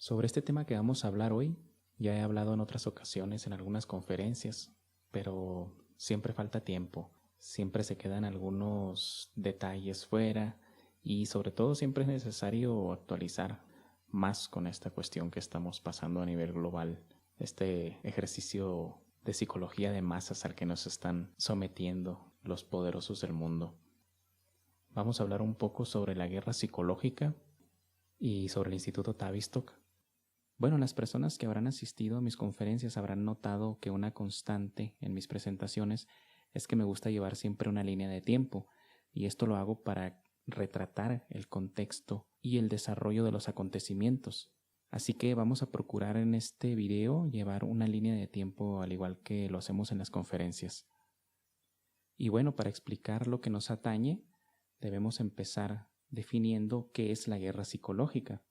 Sobre este tema que vamos a hablar hoy, ya he hablado en otras ocasiones en algunas conferencias, pero siempre falta tiempo, siempre se quedan algunos detalles fuera y sobre todo siempre es necesario actualizar más con esta cuestión que estamos pasando a nivel global, este ejercicio de psicología de masas al que nos están sometiendo los poderosos del mundo. Vamos a hablar un poco sobre la guerra psicológica y sobre el Instituto Tavistock. Bueno, las personas que habrán asistido a mis conferencias habrán notado que una constante en mis presentaciones es que me gusta llevar siempre una línea de tiempo, y esto lo hago para retratar el contexto y el desarrollo de los acontecimientos. Así que vamos a procurar en este video llevar una línea de tiempo al igual que lo hacemos en las conferencias. Y bueno, para explicar lo que nos atañe, debemos empezar definiendo qué es la guerra psicológica.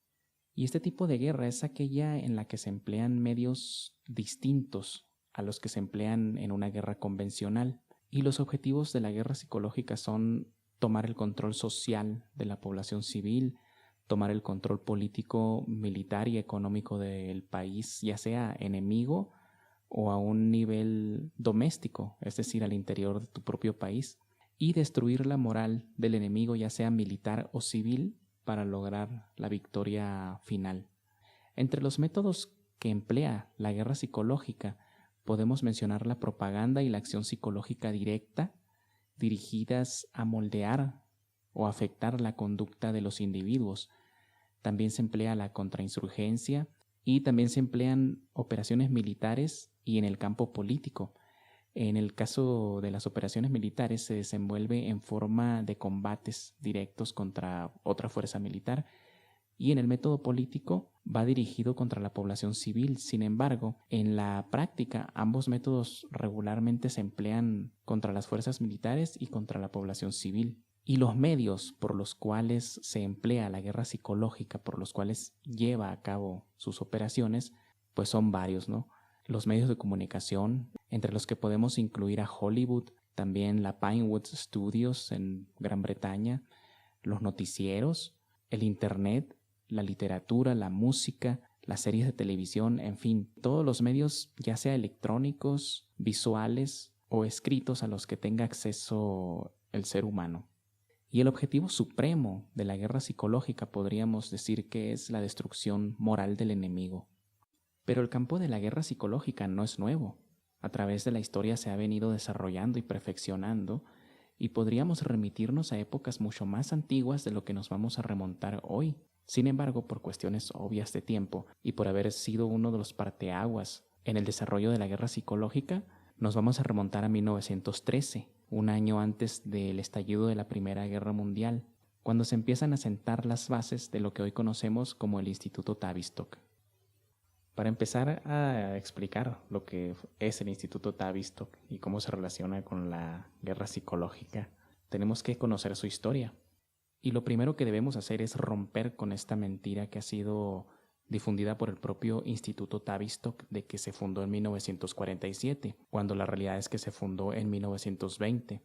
Y este tipo de guerra es aquella en la que se emplean medios distintos a los que se emplean en una guerra convencional. Y los objetivos de la guerra psicológica son tomar el control social de la población civil, tomar el control político, militar y económico del país, ya sea enemigo o a un nivel doméstico, es decir, al interior de tu propio país, y destruir la moral del enemigo, ya sea militar o civil, para lograr la victoria final. Entre los métodos que emplea la guerra psicológica podemos mencionar la propaganda y la acción psicológica directa, dirigidas a moldear o afectar la conducta de los individuos. También se emplea la contrainsurgencia y también se emplean operaciones militares y en el campo político. En el caso de las operaciones militares se desenvuelve en forma de combates directos contra otra fuerza militar, y en el método político va dirigido contra la población civil. Sin embargo, en la práctica ambos métodos regularmente se emplean contra las fuerzas militares y contra la población civil. Y los medios por los cuales se emplea la guerra psicológica, por los cuales lleva a cabo sus operaciones, pues son varios, ¿no? Los medios de comunicación, entre los que podemos incluir a Hollywood, también la Pinewood Studios en Gran Bretaña, los noticieros, el Internet, la literatura, la música, las series de televisión, en fin, todos los medios, ya sea electrónicos, visuales o escritos a los que tenga acceso el ser humano. Y el objetivo supremo de la guerra psicológica podríamos decir que es la destrucción moral del enemigo. Pero el campo de la guerra psicológica no es nuevo. A través de la historia se ha venido desarrollando y perfeccionando, y podríamos remitirnos a épocas mucho más antiguas de lo que nos vamos a remontar hoy. Sin embargo, por cuestiones obvias de tiempo y por haber sido uno de los parteaguas en el desarrollo de la guerra psicológica, nos vamos a remontar a 1913, un año antes del estallido de la Primera Guerra Mundial, cuando se empiezan a sentar las bases de lo que hoy conocemos como el Instituto Tavistock. Para empezar a explicar lo que es el Instituto Tavistock y cómo se relaciona con la guerra psicológica, tenemos que conocer su historia. Y lo primero que debemos hacer es romper con esta mentira que ha sido difundida por el propio Instituto Tavistock de que se fundó en 1947, cuando la realidad es que se fundó en 1920.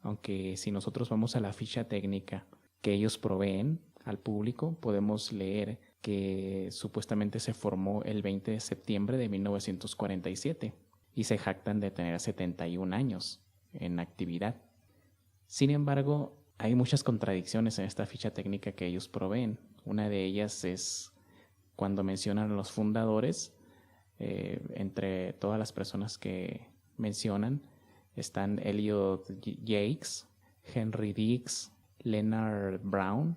Aunque si nosotros vamos a la ficha técnica que ellos proveen al público, podemos leer que supuestamente se formó el 20 de septiembre de 1947 y se jactan de tener 71 años en actividad. Sin embargo, hay muchas contradicciones en esta ficha técnica que ellos proveen. Una de ellas es cuando mencionan a los fundadores. Entre todas las personas que mencionan están Elliot Jakes, Henry Dix, Leonard Brown,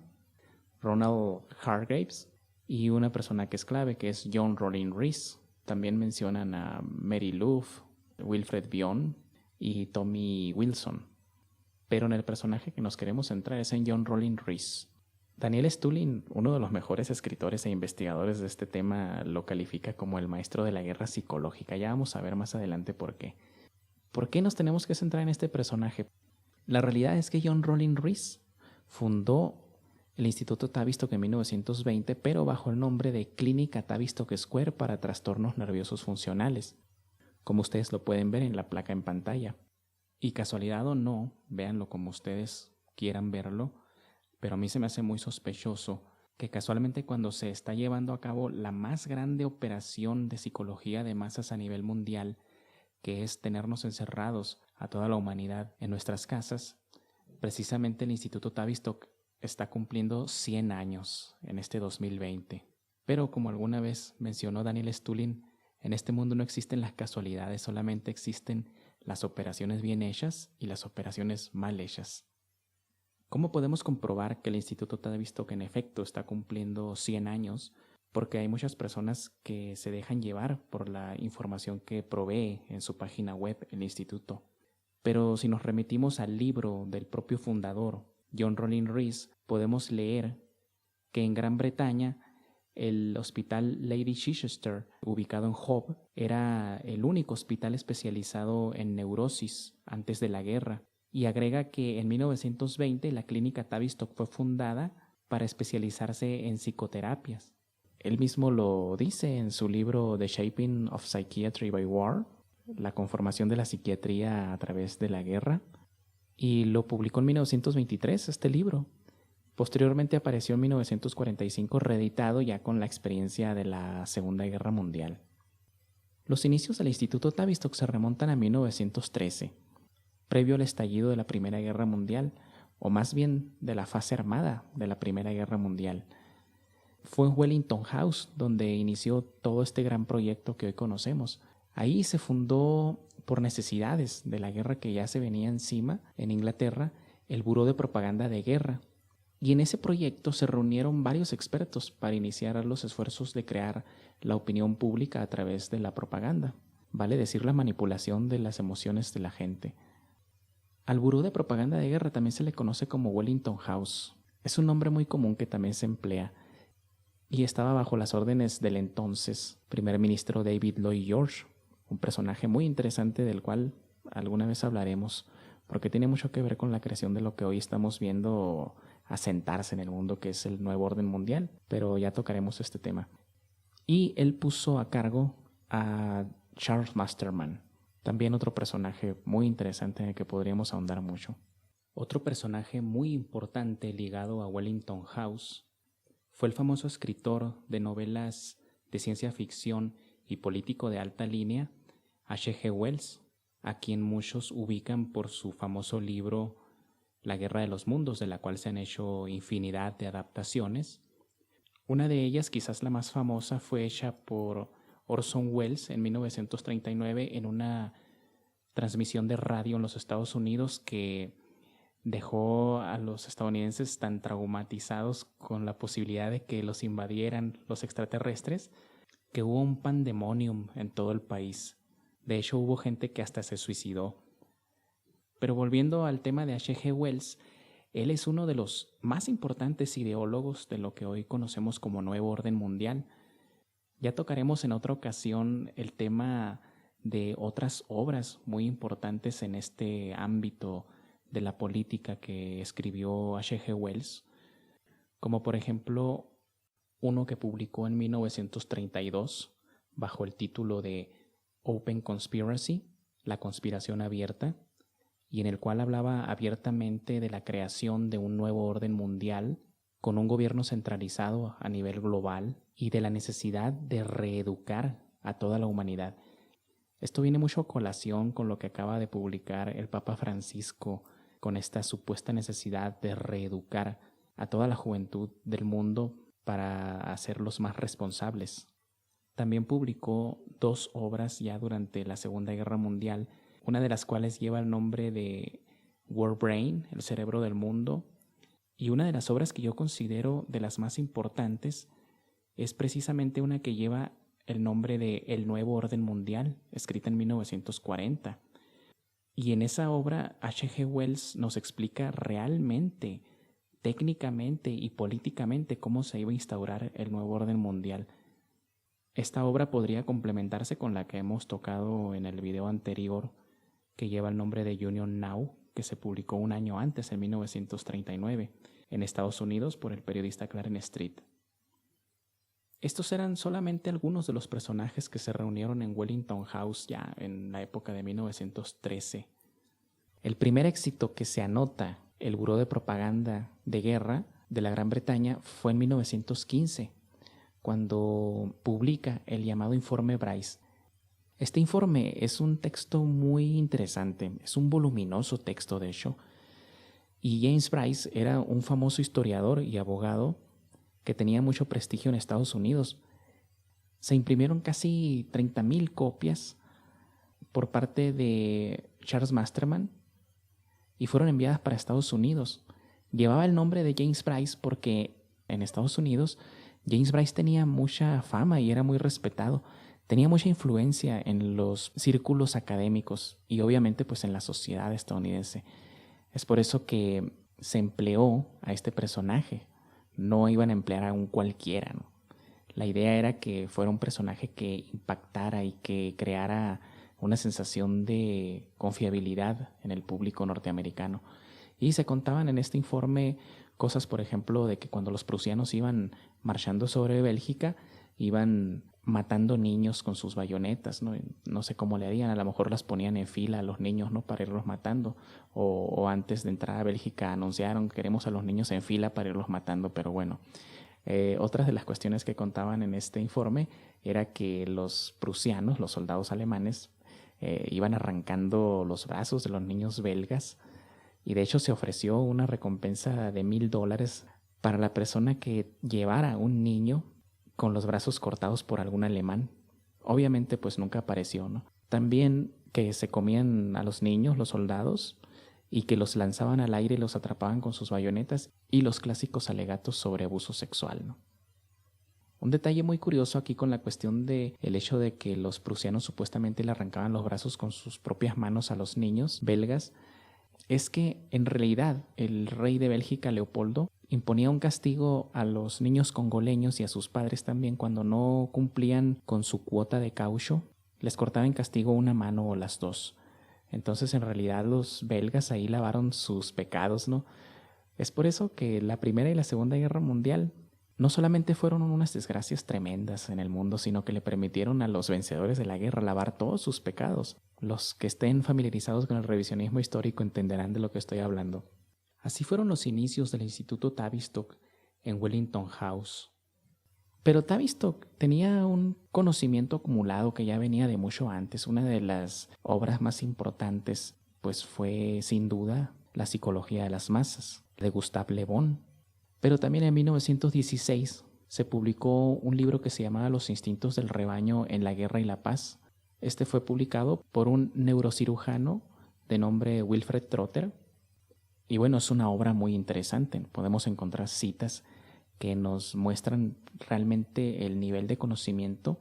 Ronald Hargreaves y una persona que es clave, que es John Rollin Rees. También mencionan a Mary Luff, Wilfred Bion y Tommy Wilson. Pero en el personaje que nos queremos centrar es en John Rollin Rees. Daniel Stulin, uno de los mejores escritores e investigadores de este tema, lo califica como el maestro de la guerra psicológica. Ya vamos a ver más adelante por qué. ¿Por qué nos tenemos que centrar en este personaje? La realidad es que John Rollin Rees fundó el Instituto Tavistock en 1920, pero bajo el nombre de Clínica Tavistock Square para trastornos nerviosos funcionales, como ustedes lo pueden ver en la placa en pantalla. Y casualidad o no, véanlo como ustedes quieran verlo, pero a mí se me hace muy sospechoso que casualmente cuando se está llevando a cabo la más grande operación de psicología de masas a nivel mundial, que es tenernos encerrados a toda la humanidad en nuestras casas, precisamente el Instituto Tavistock está cumpliendo 100 años en este 2020. Pero como alguna vez mencionó Daniel Stulin, en este mundo no existen las casualidades, solamente existen las operaciones bien hechas y las operaciones mal hechas. ¿Cómo podemos comprobar que el Instituto Tavistock en efecto está cumpliendo 100 años? Porque hay muchas personas que se dejan llevar por la información que provee en su página web el instituto. Pero si nos remitimos al libro del propio fundador, John Rollin Rees, podemos leer que en Gran Bretaña el hospital Lady Chichester, ubicado en Hove, era el único hospital especializado en neurosis antes de la guerra, y agrega que en 1920 la clínica Tavistock fue fundada para especializarse en psicoterapias. Él mismo lo dice en su libro The Shaping of Psychiatry by War, la conformación de la psiquiatría a través de la guerra, y lo publicó en 1923 este libro. Posteriormente apareció en 1945 reeditado ya con la experiencia de la Segunda Guerra Mundial. Los inicios del Instituto Tavistock se remontan a 1913, previo al estallido de la Primera Guerra Mundial, o más bien de la fase armada de la Primera Guerra Mundial. Fue en Wellington House donde inició todo este gran proyecto que hoy conocemos. Ahí se fundó, por necesidades de la guerra que ya se venía encima en Inglaterra, el Buró de Propaganda de Guerra. Y en ese proyecto se reunieron varios expertos para iniciar los esfuerzos de crear la opinión pública a través de la propaganda, vale decir la manipulación de las emociones de la gente. Al Buró de Propaganda de Guerra también se le conoce como Wellington House. Es un nombre muy común que también se emplea y estaba bajo las órdenes del entonces primer ministro David Lloyd George, un personaje muy interesante del cual alguna vez hablaremos porque tiene mucho que ver con la creación de lo que hoy estamos viendo asentarse en el mundo, que es el nuevo orden mundial, pero ya tocaremos este tema. Y él puso a cargo a Charles Masterman, también otro personaje muy interesante en el que podríamos ahondar mucho. Otro personaje muy importante ligado a Wellington House fue el famoso escritor de novelas de ciencia ficción y político de alta línea, H.G. Wells, a quien muchos ubican por su famoso libro La Guerra de los Mundos, de la cual se han hecho infinidad de adaptaciones. Una de ellas, quizás la más famosa, fue hecha por Orson Welles en 1939 en una transmisión de radio en los Estados Unidos que dejó a los estadounidenses tan traumatizados con la posibilidad de que los invadieran los extraterrestres que hubo un pandemonium en todo el país. De hecho, hubo gente que hasta se suicidó. Pero volviendo al tema de H.G. Wells, él es uno de los más importantes ideólogos de lo que hoy conocemos como Nuevo Orden Mundial. Ya tocaremos en otra ocasión el tema de otras obras muy importantes en este ámbito de la política que escribió H.G. Wells, como por ejemplo uno que publicó en 1932 bajo el título de Open Conspiracy, la conspiración abierta, y en el cual hablaba abiertamente de la creación de un nuevo orden mundial con un gobierno centralizado a nivel global y de la necesidad de reeducar a toda la humanidad. Esto viene mucho a colación con lo que acaba de publicar el Papa Francisco con esta supuesta necesidad de reeducar a toda la juventud del mundo para hacerlos más responsables. También publicó 2 obras ya durante la Segunda Guerra Mundial, una de las cuales lleva el nombre de World Brain, el cerebro del mundo, y una de las obras que yo considero de las más importantes es precisamente una que lleva el nombre de El Nuevo Orden Mundial, escrita en 1940. Y en esa obra H.G. Wells nos explica realmente, técnicamente y políticamente cómo se iba a instaurar el nuevo orden mundial. Esta obra podría complementarse con la que hemos tocado en el video anterior, que lleva el nombre de Union Now, que se publicó un año antes, en 1939, en Estados Unidos por el periodista Clarence Street. Estos eran solamente algunos de los personajes que se reunieron en Wellington House ya en la época de 1913. El primer éxito que se anota el Buró de Propaganda de Guerra de la Gran Bretaña fue en 1915, cuando publica el llamado Informe Bryce. Este informe es un texto muy interesante, es un voluminoso texto de hecho, y James Bryce era un famoso historiador y abogado que tenía mucho prestigio en Estados Unidos. Se imprimieron casi 30,000 copias por parte de Charles Masterman y fueron enviadas para Estados Unidos. Llevaba el nombre de James Bryce porque en Estados Unidos James Bryce tenía mucha fama y era muy respetado. Tenía mucha influencia en los círculos académicos y obviamente pues en la sociedad estadounidense. Es por eso que se empleó a este personaje. No iban a emplear a un cualquiera, ¿no? La idea era que fuera un personaje que impactara y que creara una sensación de confiabilidad en el público norteamericano. Y se contaban en este informe cosas, por ejemplo, de que cuando los prusianos iban marchando sobre Bélgica, iban matando niños con sus bayonetas, ¿no? No sé cómo le harían, a lo mejor las ponían en fila a los niños, ¿no? Para irlos matando. O antes de entrar a Bélgica anunciaron que queremos a los niños en fila para irlos matando, pero bueno. Otras de las cuestiones que contaban en este informe era que los prusianos, los soldados alemanes, iban arrancando los brazos de los niños belgas y de hecho se ofreció una recompensa de $1,000 para la persona que llevara un niño con los brazos cortados por algún alemán. Obviamente pues nunca apareció, ¿no? También que se comían a los niños, los soldados, y que los lanzaban al aire y los atrapaban con sus bayonetas, y los clásicos alegatos sobre abuso sexual, ¿no? Un detalle muy curioso aquí con la cuestión de el hecho de que los prusianos supuestamente le arrancaban los brazos con sus propias manos a los niños belgas, es que en realidad el rey de Bélgica, Leopoldo, imponía un castigo a los niños congoleños y a sus padres también cuando no cumplían con su cuota de caucho. Les cortaba en castigo una mano o las dos. Entonces en realidad los belgas ahí lavaron sus pecados, ¿no? Es por eso que la Primera y la Segunda Guerra Mundial no solamente fueron unas desgracias tremendas en el mundo, sino que le permitieron a los vencedores de la guerra lavar todos sus pecados. Los que estén familiarizados con el revisionismo histórico entenderán de lo que estoy hablando. Así fueron los inicios del Instituto Tavistock en Wellington House. Pero Tavistock tenía un conocimiento acumulado que ya venía de mucho antes. Una de las obras más importantes pues fue sin duda La psicología de las masas, de Gustave Le Bon. Pero también en 1916 se publicó un libro que se llamaba Los instintos del rebaño en la guerra y la paz. Este fue publicado por un neurocirujano de nombre Wilfred Trotter. Y bueno, es una obra muy interesante. Podemos encontrar citas que nos muestran realmente el nivel de conocimiento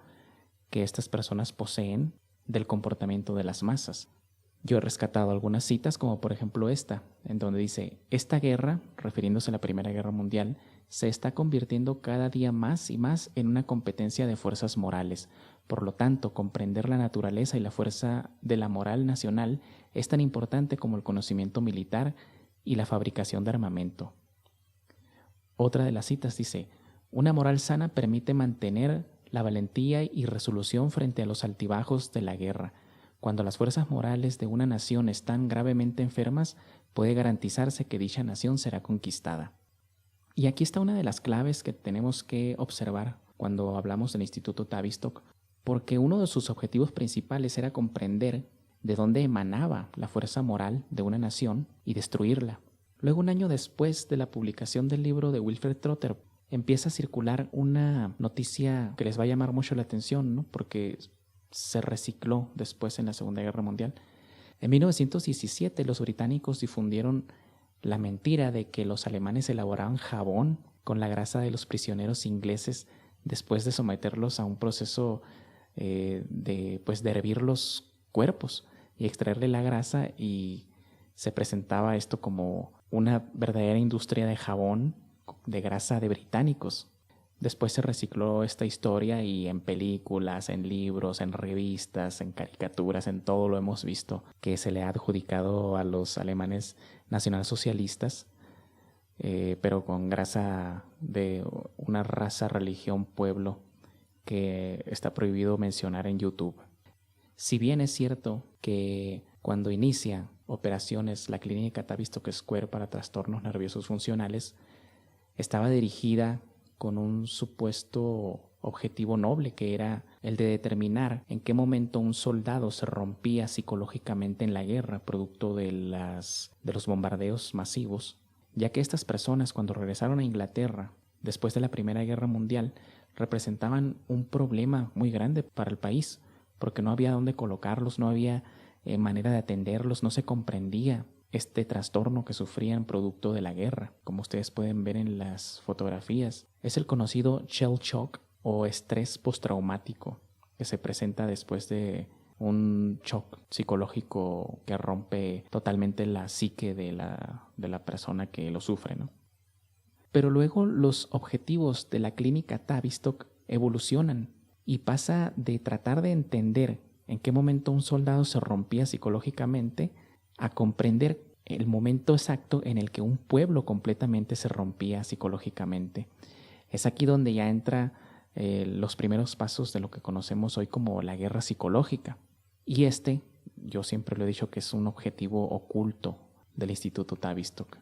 que estas personas poseen del comportamiento de las masas. Yo he rescatado algunas citas, como por ejemplo esta, en donde dice: esta guerra, refiriéndose a la Primera Guerra Mundial, se está convirtiendo cada día más y más en una competencia de fuerzas morales. Por lo tanto, comprender la naturaleza y la fuerza de la moral nacional es tan importante como el conocimiento militar y la fabricación de armamento. Otra de las citas dice: una moral sana permite mantener la valentía y resolución frente a los altibajos de la guerra. Cuando las fuerzas morales de una nación están gravemente enfermas, puede garantizarse que dicha nación será conquistada. Y aquí está una de las claves que tenemos que observar cuando hablamos del Instituto Tavistock, porque uno de sus objetivos principales era comprender de dónde emanaba la fuerza moral de una nación y destruirla. Luego, un año después de la publicación del libro de Wilfred Trotter, empieza a circular una noticia que les va a llamar mucho la atención, ¿no? Porque se recicló después en la Segunda Guerra Mundial. En 1917 los británicos difundieron la mentira de que los alemanes elaboraban jabón con la grasa de los prisioneros ingleses después de someterlos a un proceso de hervir los cuerpos y extraerle la grasa, y se presentaba esto como una verdadera industria de jabón de grasa de británicos. Después se recicló esta historia y en películas, en libros, en revistas, en caricaturas, en todo lo hemos visto que se le ha adjudicado a los alemanes nacionalsocialistas, pero con grasa de una raza, religión, pueblo que está prohibido mencionar en YouTube. Si bien es cierto que cuando inicia operaciones la clínica Tavistock Square para trastornos nerviosos funcionales, estaba dirigida con un supuesto objetivo noble, que era el de determinar en qué momento un soldado se rompía psicológicamente en la guerra, producto de los bombardeos masivos, ya que estas personas, cuando regresaron a Inglaterra después de la Primera Guerra Mundial, representaban un problema muy grande para el país, porque no había dónde colocarlos, no había manera de atenderlos, no se comprendía este trastorno que sufrían producto de la guerra. Como ustedes pueden ver en las fotografías, es el conocido shell shock o estrés postraumático, que se presenta después de un shock psicológico que rompe totalmente la psique de la persona que lo sufre, ¿no? Pero luego los objetivos de la clínica Tavistock evolucionan y pasa de tratar de entender en qué momento un soldado se rompía psicológicamente a comprender el momento exacto en el que un pueblo completamente se rompía psicológicamente. Es aquí donde ya entra los primeros pasos de lo que conocemos hoy como la guerra psicológica. Y yo siempre lo he dicho que es un objetivo oculto del Instituto Tavistock.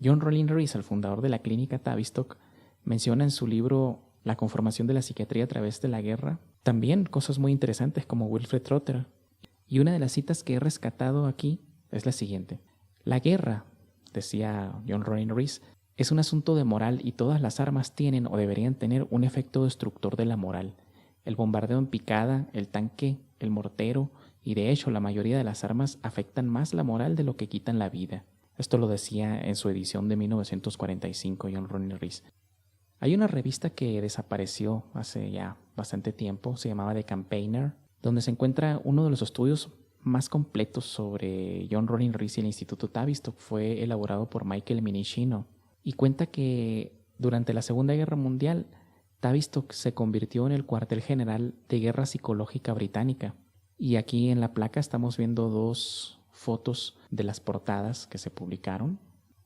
John Rollin Rees, el fundador de la clínica Tavistock, menciona en su libro La conformación de la psiquiatría a través de la guerra también cosas muy interesantes como Wilfred Trotter. Y una de las citas que he rescatado aquí es la siguiente. La guerra, decía John Rollin Rees, es un asunto de moral y todas las armas tienen o deberían tener un efecto destructor de la moral. El bombardeo en picada, el tanque, el mortero y de hecho la mayoría de las armas afectan más la moral de lo que quitan la vida. Esto lo decía en su edición de 1945 John Rollin Rees. Hay una revista que desapareció hace ya bastante tiempo, se llamaba The Campaigner, donde se encuentra uno de los estudios más completos sobre John Rollin Rees y el Instituto Tavistock. Fue elaborado por Michael Minicino y cuenta que durante la Segunda Guerra Mundial Tavistock se convirtió en el cuartel general de guerra psicológica británica. Y aquí en la placa estamos viendo dos fotos de las portadas que se publicaron.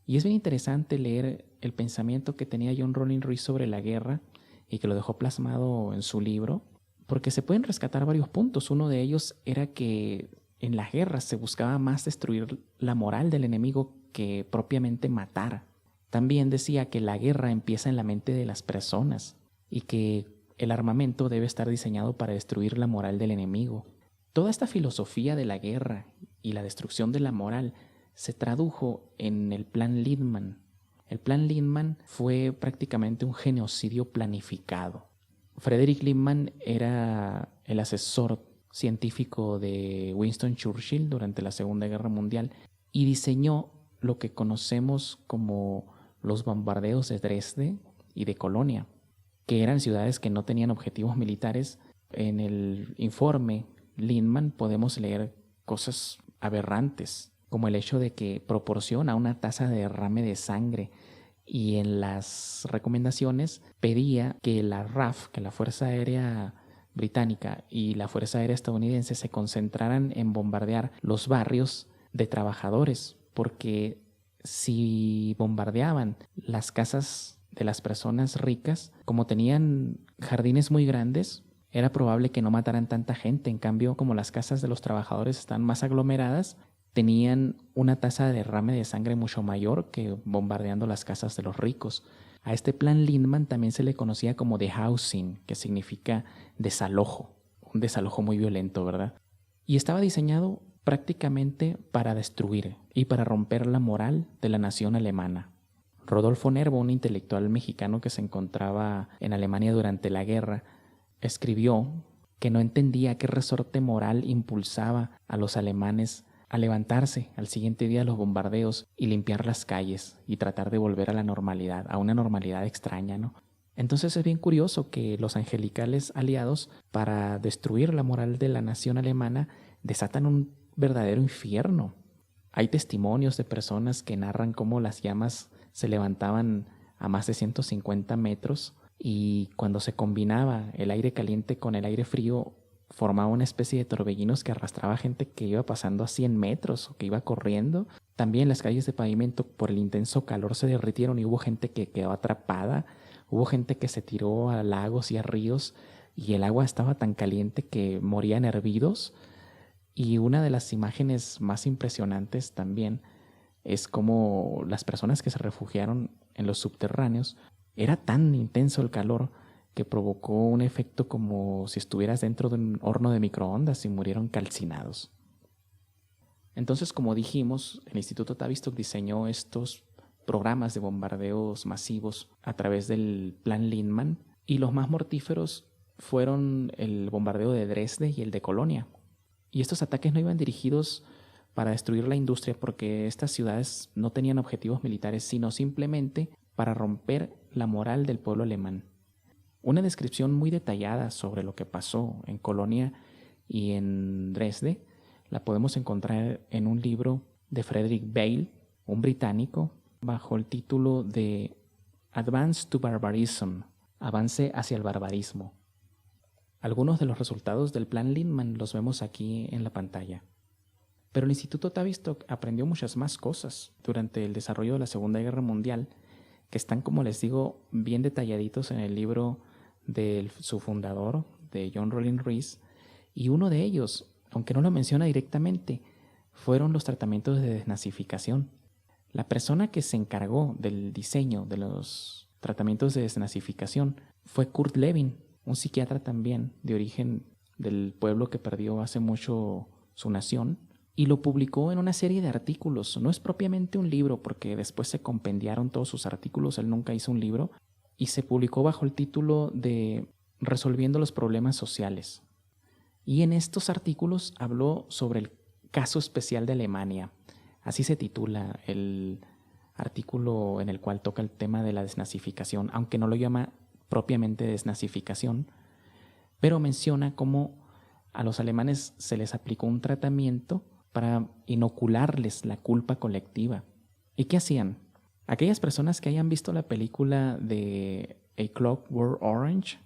Y es bien interesante leer el pensamiento que tenía John Rollin Rees sobre la guerra y que lo dejó plasmado en su libro, porque se pueden rescatar varios puntos. Uno de ellos era que en las guerras se buscaba más destruir la moral del enemigo que propiamente matar. También decía que la guerra empieza en la mente de las personas y que el armamento debe estar diseñado para destruir la moral del enemigo. Toda esta filosofía de la guerra y la destrucción de la moral se tradujo en el Plan Lindman. El Plan Lindman fue prácticamente un genocidio planificado. Frederick Lindman era el asesor científico de Winston Churchill durante la Segunda Guerra Mundial y diseñó lo que conocemos como los bombardeos de Dresde y de Colonia, que eran ciudades que no tenían objetivos militares. En el informe Lindman podemos leer cosas aberrantes, como el hecho de que proporciona una tasa de derrame de sangre, y en las recomendaciones pedía que la RAF, que la Fuerza Aérea Británica y la Fuerza Aérea Estadounidense se concentraran en bombardear los barrios de trabajadores, porque si bombardeaban las casas de las personas ricas, como tenían jardines muy grandes, era probable que no mataran tanta gente. En cambio, como las casas de los trabajadores están más aglomeradas, tenían una tasa de derrame de sangre mucho mayor que bombardeando las casas de los ricos. A este plan Lindman también se le conocía como dehousing, que significa desalojo, un desalojo muy violento, ¿verdad? Y estaba diseñado prácticamente para destruir y para romper la moral de la nación alemana. Rodolfo Nervo, un intelectual mexicano que se encontraba en Alemania durante la guerra, escribió que no entendía qué resorte moral impulsaba a los alemanes a levantarse al siguiente día de los bombardeos y limpiar las calles y tratar de volver a la normalidad, a una normalidad extraña, ¿no? Entonces es bien curioso que los angelicales aliados, para destruir la moral de la nación alemana, desatan un verdadero infierno. Hay testimonios de personas que narran cómo las llamas se levantaban a más de 150 metros y cuando se combinaba el aire caliente con el aire frío, formaba una especie de torbellinos que arrastraba gente que iba pasando a 100 metros o que iba corriendo. También las calles de pavimento por el intenso calor se derritieron y hubo gente que quedó atrapada. Hubo gente que se tiró a lagos y a ríos y el agua estaba tan caliente que morían hervidos. Y una de las imágenes más impresionantes también es como las personas que se refugiaron en los subterráneos, era tan intenso el calor que provocó un efecto como si estuvieras dentro de un horno de microondas y murieron calcinados. Entonces, como dijimos, el Instituto Tavistock diseñó estos programas de bombardeos masivos a través del Plan Lindman, y los más mortíferos fueron el bombardeo de Dresde y el de Colonia. Y estos ataques no iban dirigidos para destruir la industria, porque estas ciudades no tenían objetivos militares, sino simplemente para romper la moral del pueblo alemán. Una descripción muy detallada sobre lo que pasó en Colonia y en Dresde la podemos encontrar en un libro de Frederick Bale, un británico, bajo el título de Advance to Barbarism, Avance hacia el barbarismo. Algunos de los resultados del Plan Lindman los vemos aquí en la pantalla. Pero el Instituto Tavistock aprendió muchas más cosas durante el desarrollo de la Segunda Guerra Mundial, que están, como les digo, bien detalladitos en el libro de su fundador, de John Rollin Rees, y uno de ellos, aunque no lo menciona directamente, fueron los tratamientos de desnazificación. La persona que se encargó del diseño de los tratamientos de desnazificación fue Kurt Lewin, un psiquiatra también de origen del pueblo que perdió hace mucho su nación, y lo publicó en una serie de artículos. No es propiamente un libro, porque después se compendiaron todos sus artículos, él nunca hizo un libro, y se publicó bajo el título de Resolviendo los problemas sociales. Y en estos artículos habló sobre el caso especial de Alemania. Así se titula el artículo en el cual toca el tema de la desnazificación, aunque no lo llama propiamente desnazificación, pero menciona cómo a los alemanes se les aplicó un tratamiento para inocularles la culpa colectiva. ¿Y qué hacían? Aquellas personas que hayan visto la película de A Clockwork Orange,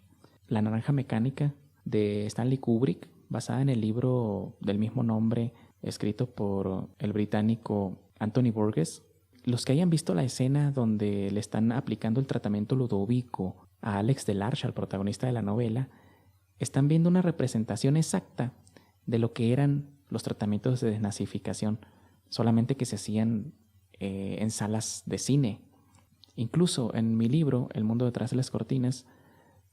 La Naranja Mecánica, de Stanley Kubrick, basada en el libro del mismo nombre, escrito por el británico Anthony Burgess. Los que hayan visto la escena donde le están aplicando el tratamiento Ludovico a Alex Delarge, al protagonista de la novela, están viendo una representación exacta de lo que eran los tratamientos de desnazificación, solamente que se hacían en salas de cine. Incluso en mi libro, El mundo detrás de las cortinas,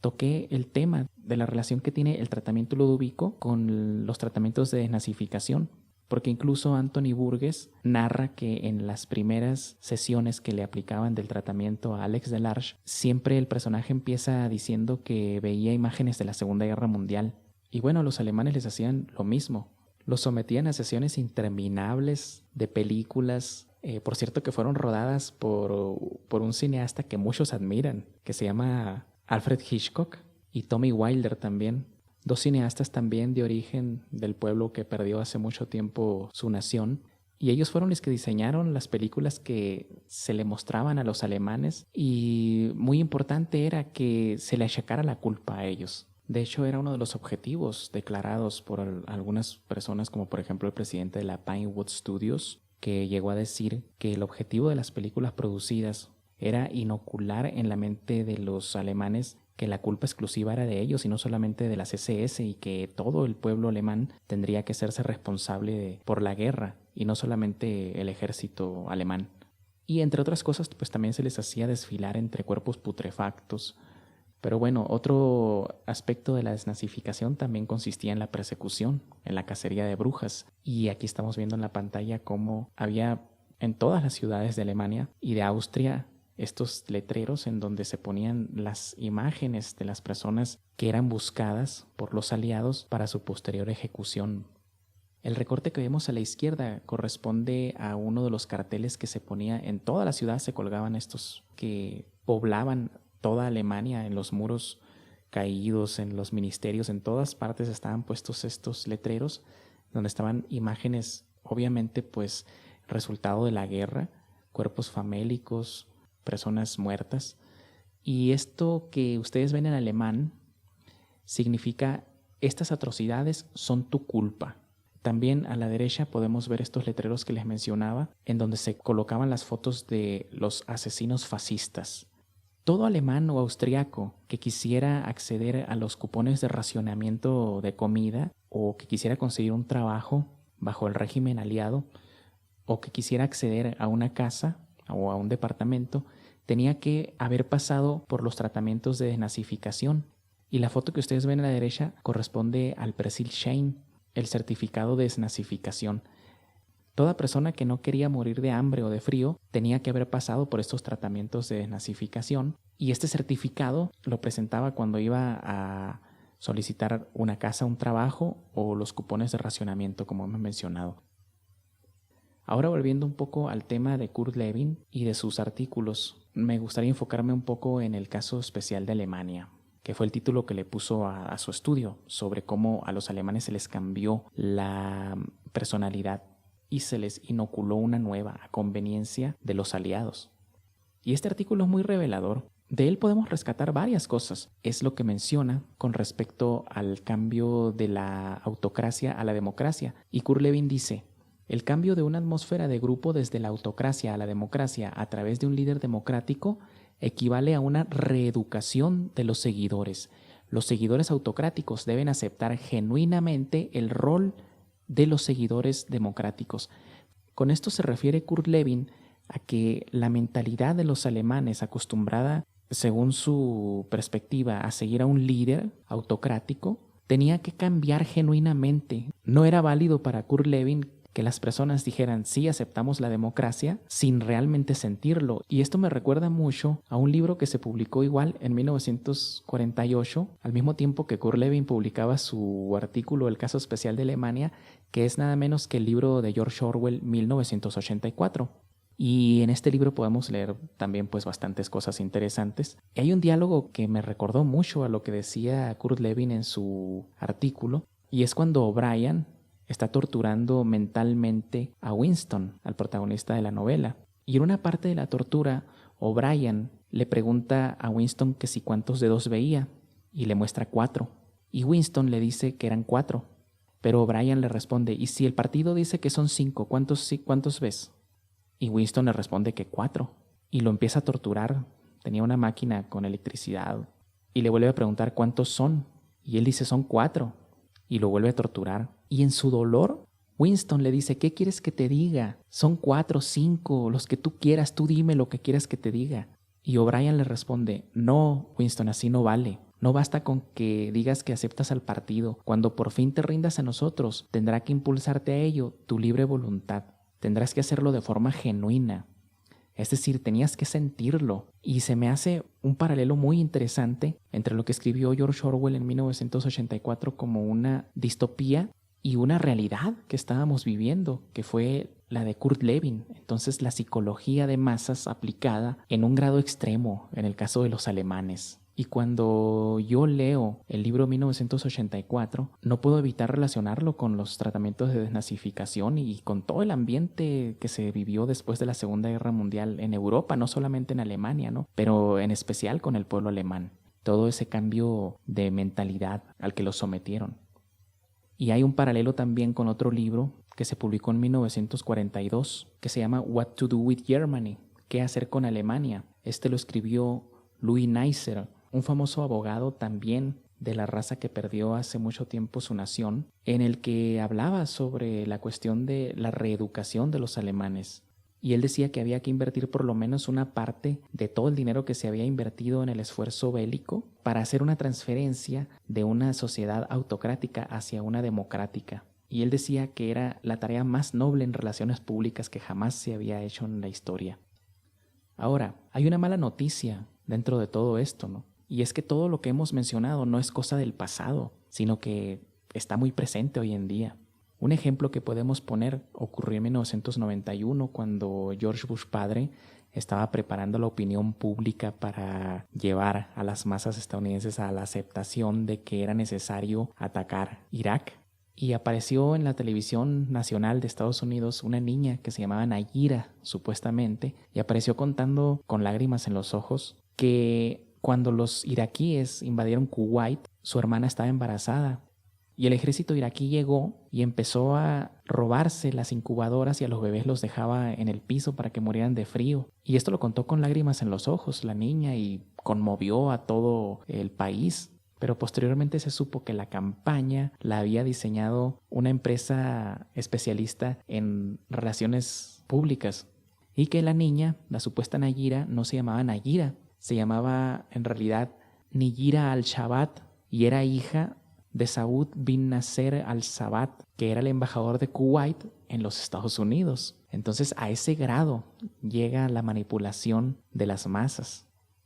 toqué el tema de la relación que tiene el tratamiento Ludovico con los tratamientos de desnazificación, porque incluso Anthony Burgess narra que en las primeras sesiones que le aplicaban del tratamiento a Alex Delarge, siempre el personaje empieza diciendo que veía imágenes de la Segunda Guerra Mundial. Y bueno, los alemanes les hacían lo mismo. Los sometían a sesiones interminables de películas, por cierto, que fueron rodadas por un cineasta que muchos admiran, que se llama Alfred Hitchcock, y Tommy Wilder también. Dos cineastas también de origen del pueblo que perdió hace mucho tiempo su nación. Y ellos fueron los que diseñaron las películas que se le mostraban a los alemanes, y muy importante era que se le achacara la culpa a ellos. De hecho, era uno de los objetivos declarados por algunas personas, como por ejemplo el presidente de la Pinewood Studios, que llegó a decir que el objetivo de las películas producidas era inocular en la mente de los alemanes que la culpa exclusiva era de ellos y no solamente de las SS, y que todo el pueblo alemán tendría que hacerse responsable por la guerra y no solamente el ejército alemán. Y entre otras cosas, pues también se les hacía desfilar entre cuerpos putrefactos. Pero bueno, otro aspecto de la desnazificación también consistía en la persecución, en la cacería de brujas. Y aquí estamos viendo en la pantalla cómo había en todas las ciudades de Alemania y de Austria estos letreros en donde se ponían las imágenes de las personas que eran buscadas por los aliados para su posterior ejecución. El recorte que vemos a la izquierda corresponde a uno de los carteles que se ponía en toda la ciudad. Se colgaban estos que poblaban toda Alemania en los muros caídos, en los ministerios, en todas partes estaban puestos estos letreros donde estaban imágenes, obviamente pues resultado de la guerra, cuerpos famélicos, personas muertas. Y esto que ustedes ven en alemán significa: estas atrocidades son tu culpa. También a la derecha podemos ver estos letreros que les mencionaba, en donde se colocaban las fotos de los asesinos fascistas. Todo alemán o austriaco que quisiera acceder a los cupones de racionamiento de comida, o que quisiera conseguir un trabajo bajo el régimen aliado, o que quisiera acceder a una casa o a un departamento, tenía que haber pasado por los tratamientos de desnazificación. Y la foto que ustedes ven a la derecha corresponde al Persil-Schein, el certificado de desnazificación. Toda persona que no quería morir de hambre o de frío tenía que haber pasado por estos tratamientos de desnazificación, y este certificado lo presentaba cuando iba a solicitar una casa, un trabajo o los cupones de racionamiento, como hemos mencionado. Ahora, volviendo un poco al tema de Kurt Lewin y de sus artículos, me gustaría enfocarme un poco en el caso especial de Alemania, que fue el título que le puso a su estudio sobre cómo a los alemanes se les cambió la personalidad y se les inoculó una nueva a conveniencia de los aliados. Y este artículo es muy revelador. De él podemos rescatar varias cosas. Es lo que menciona con respecto al cambio de la autocracia a la democracia. Y Kurt Lewin dice: el cambio de una atmósfera de grupo desde la autocracia a la democracia a través de un líder democrático equivale a una reeducación de los seguidores. Los seguidores autocráticos deben aceptar genuinamente el rol de los seguidores democráticos. Con esto se refiere Kurt Lewin a que la mentalidad de los alemanes, acostumbrada, según su perspectiva, a seguir a un líder autocrático, tenía que cambiar genuinamente. No era válido para Kurt Lewin que las personas dijeran sí, aceptamos la democracia sin realmente sentirlo. Y esto me recuerda mucho a un libro que se publicó igual en 1948, al mismo tiempo que Kurt Lewin publicaba su artículo El caso especial de Alemania, que es nada menos que el libro de George Orwell, 1984. Y en este libro podemos leer también pues bastantes cosas interesantes. Y hay un diálogo que me recordó mucho a lo que decía Kurt Lewin en su artículo, y es cuando O'Brien está torturando mentalmente a Winston, al protagonista de la novela. Y en una parte de la tortura, O'Brien le pregunta a Winston que si cuántos dedos veía, y le muestra 4. Y Winston le dice que eran 4. Pero O'Brien le responde: ¿y si el partido dice que son 5, cuántos ves? Y Winston le responde que 4. Y lo empieza a torturar. Tenía una máquina con electricidad. Y le vuelve a preguntar cuántos son. Y él dice son 4. Y lo vuelve a torturar. Y en su dolor, Winston le dice: ¿qué quieres que te diga? Son 4, 5, los que tú quieras, tú dime lo que quieras que te diga. Y O'Brien le responde: no, Winston, así no vale. No basta con que digas que aceptas al partido. Cuando por fin te rindas a nosotros, tendrá que impulsarte a ello tu libre voluntad. Tendrás que hacerlo de forma genuina. Es decir, tenías que sentirlo. Y se me hace un paralelo muy interesante entre lo que escribió George Orwell en 1984 como una distopía y una realidad que estábamos viviendo, que fue la de Kurt Lewin. Entonces, la psicología de masas aplicada en un grado extremo en el caso de los alemanes. Y cuando yo leo el libro 1984, no puedo evitar relacionarlo con los tratamientos de desnazificación y con todo el ambiente que se vivió después de la Segunda Guerra Mundial en Europa, no solamente en Alemania, ¿no? Pero en especial con el pueblo alemán. Todo ese cambio de mentalidad al que los sometieron. Y hay un paralelo también con otro libro que se publicó en 1942, que se llama What to Do with Germany, ¿qué hacer con Alemania? Este lo escribió Louis Neisser, un famoso abogado también de la raza que perdió hace mucho tiempo su nación, en el que hablaba sobre la cuestión de la reeducación de los alemanes. Y él decía que había que invertir por lo menos una parte de todo el dinero que se había invertido en el esfuerzo bélico para hacer una transferencia de una sociedad autocrática hacia una democrática. Y él decía que era la tarea más noble en relaciones públicas que jamás se había hecho en la historia. Ahora, hay una mala noticia dentro de todo esto, ¿no? Y es que todo lo que hemos mencionado no es cosa del pasado, sino que está muy presente hoy en día. Un ejemplo que podemos poner ocurrió en 1991 cuando George Bush padre estaba preparando la opinión pública para llevar a las masas estadounidenses a la aceptación de que era necesario atacar Irak. Y apareció en la televisión nacional de Estados Unidos una niña que se llamaba Nayira, supuestamente, y apareció contando con lágrimas en los ojos que cuando los iraquíes invadieron Kuwait, su hermana estaba embarazada. Y el ejército iraquí llegó y empezó a robarse las incubadoras y a los bebés los dejaba en el piso para que murieran de frío. Y esto lo contó con lágrimas en los ojos la niña y conmovió a todo el país. Pero posteriormente se supo que la campaña la había diseñado una empresa especialista en relaciones públicas. y que la niña, la supuesta Nayira, no se llamaba Nayira, se llamaba en realidad Niyira al-Shabat y era hija de Saud bin Nasser al-Sabat, que era el embajador de Kuwait en los Estados Unidos. Entonces, a ese grado llega la manipulación de las masas.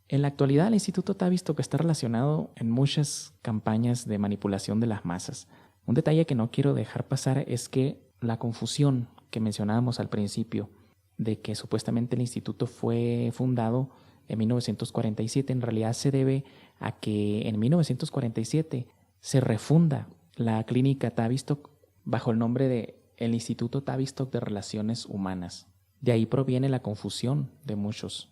En la actualidad, el Instituto Tavistock está relacionado en muchas campañas de manipulación de las masas. Un detalle que no quiero dejar pasar es que la confusión que mencionábamos al principio, de que supuestamente el instituto fue fundado en 1947, en realidad se debe a que en 1947 se refunda la clínica Tavistock bajo el nombre de el Instituto Tavistock de Relaciones Humanas. De ahí proviene la confusión de muchos.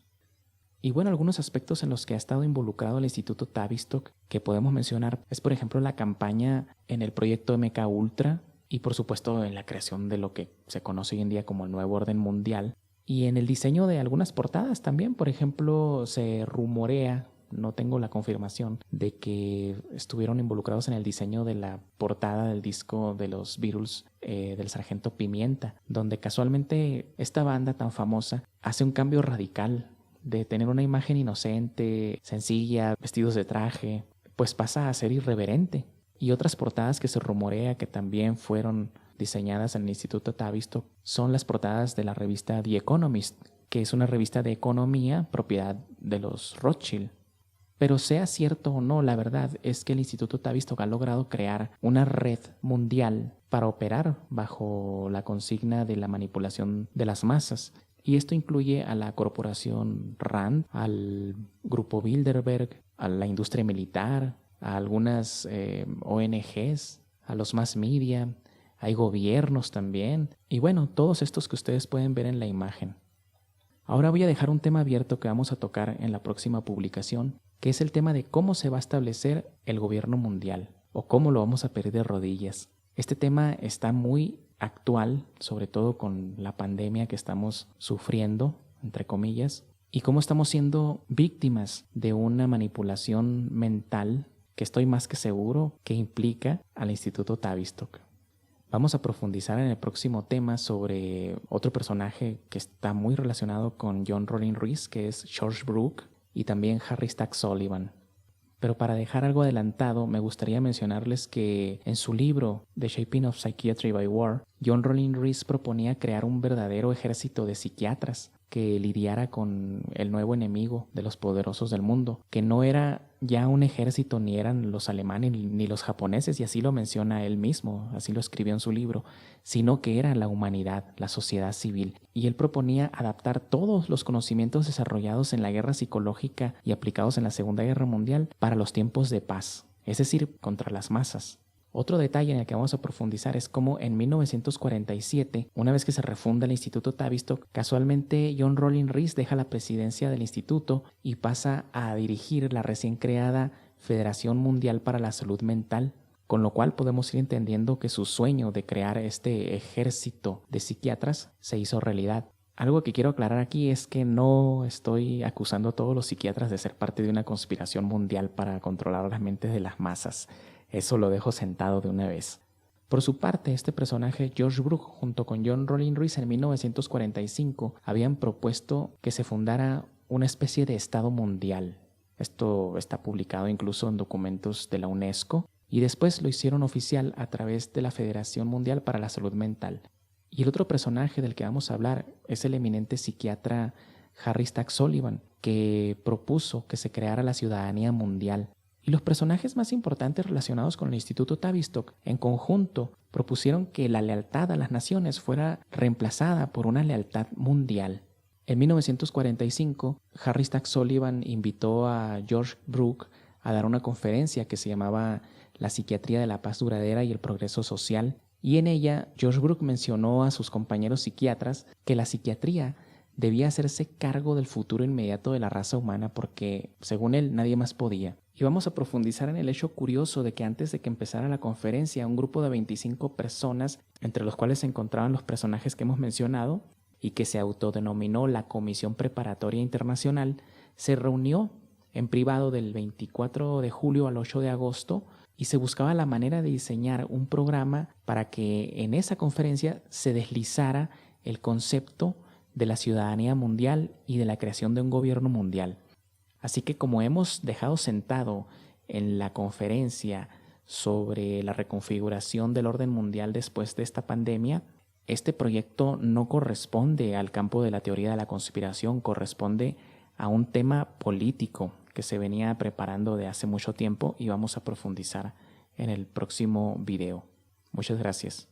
Y bueno, algunos aspectos en los que ha estado involucrado el Instituto Tavistock que podemos mencionar es, por ejemplo, la campaña en el proyecto MK Ultra y, por supuesto, en la creación de lo que se conoce hoy en día como el Nuevo Orden Mundial. Y en el diseño de algunas portadas también, por ejemplo, se rumorea, no tengo la confirmación, de que estuvieron involucrados en el diseño de la portada del disco de los Beatles, del Sargento Pimienta, donde casualmente esta banda tan famosa hace un cambio radical de tener una imagen inocente, sencilla, vestidos de traje, pues pasa a ser irreverente. Y otras portadas que se rumorea que también fueron diseñadas en el Instituto Tavistock son las portadas de la revista The Economist, que es una revista de economía propiedad de los Rothschild. Pero sea cierto o no, la verdad es que el Instituto Tavistock ha logrado crear una red mundial para operar bajo la consigna de la manipulación de las masas. Y esto incluye a la corporación RAND, al grupo Bilderberg, a la industria militar, a algunas ONGs, a los mass media, hay gobiernos también, y bueno, todos estos que ustedes pueden ver en la imagen. Ahora voy a dejar un tema abierto que vamos a tocar en la próxima publicación, que es el tema de cómo se va a establecer el gobierno mundial, o cómo lo vamos a pedir de rodillas. Este tema está muy actual, sobre todo con la pandemia que estamos sufriendo, entre comillas, y cómo estamos siendo víctimas de una manipulación mental que estoy más que seguro que implica al Instituto Tavistock. Vamos a profundizar en el próximo tema sobre otro personaje que está muy relacionado con John Rollin Ruiz, que es George Brooke, y también Harry Stack Sullivan. Pero para dejar algo adelantado, me gustaría mencionarles que en su libro The Shaping of Psychiatry by War, John Rollin Ruiz proponía crear un verdadero ejército de psiquiatras que lidiara con el nuevo enemigo de los poderosos del mundo, que no era ya un ejército ni eran los alemanes ni los japoneses, y así lo menciona él mismo, así lo escribió en su libro, sino que era la humanidad, la sociedad civil. Y él proponía adaptar todos los conocimientos desarrollados en la guerra psicológica y aplicados en la Segunda Guerra Mundial para los tiempos de paz, es decir, contra las masas. Otro detalle en el que vamos a profundizar es cómo en 1947, una vez que se refunda el Instituto Tavistock, casualmente John Rollin Ruiz deja la presidencia del instituto y pasa a dirigir la recién creada Federación Mundial para la Salud Mental, con lo cual podemos ir entendiendo que su sueño de crear este ejército de psiquiatras se hizo realidad. Algo que quiero aclarar aquí es que no estoy acusando a todos los psiquiatras de ser parte de una conspiración mundial para controlar las mentes de las masas. Eso lo dejo sentado de una vez. Por su parte, este personaje, George Brooke, junto con John Rollin Ruiz en 1945, habían propuesto que se fundara una especie de Estado mundial. Esto está publicado incluso en documentos de la UNESCO, y después lo hicieron oficial a través de la Federación Mundial para la Salud Mental. Y el otro personaje del que vamos a hablar es el eminente psiquiatra Harry Stack Sullivan, que propuso que se creara la ciudadanía mundial. Y los personajes más importantes relacionados con el Instituto Tavistock en conjunto propusieron que la lealtad a las naciones fuera reemplazada por una lealtad mundial. En 1945, Harry Stack Sullivan invitó a George Brooke a dar una conferencia que se llamaba La psiquiatría de la paz duradera y el progreso social, y en ella George Brooke mencionó a sus compañeros psiquiatras que la psiquiatría debía hacerse cargo del futuro inmediato de la raza humana porque, según él, nadie más podía. Y vamos a profundizar en el hecho curioso de que antes de que empezara la conferencia, un grupo de 25 personas, entre los cuales se encontraban los personajes que hemos mencionado, y que se autodenominó la Comisión Preparatoria Internacional, se reunió en privado del 24 de julio al 8 de agosto y se buscaba la manera de diseñar un programa para que en esa conferencia se deslizara el concepto de la ciudadanía mundial y de la creación de un gobierno mundial. Así que como hemos dejado sentado en la conferencia sobre la reconfiguración del orden mundial después de esta pandemia, este proyecto no corresponde al campo de la teoría de la conspiración, corresponde a un tema político que se venía preparando de hace mucho tiempo y vamos a profundizar en el próximo video. Muchas gracias.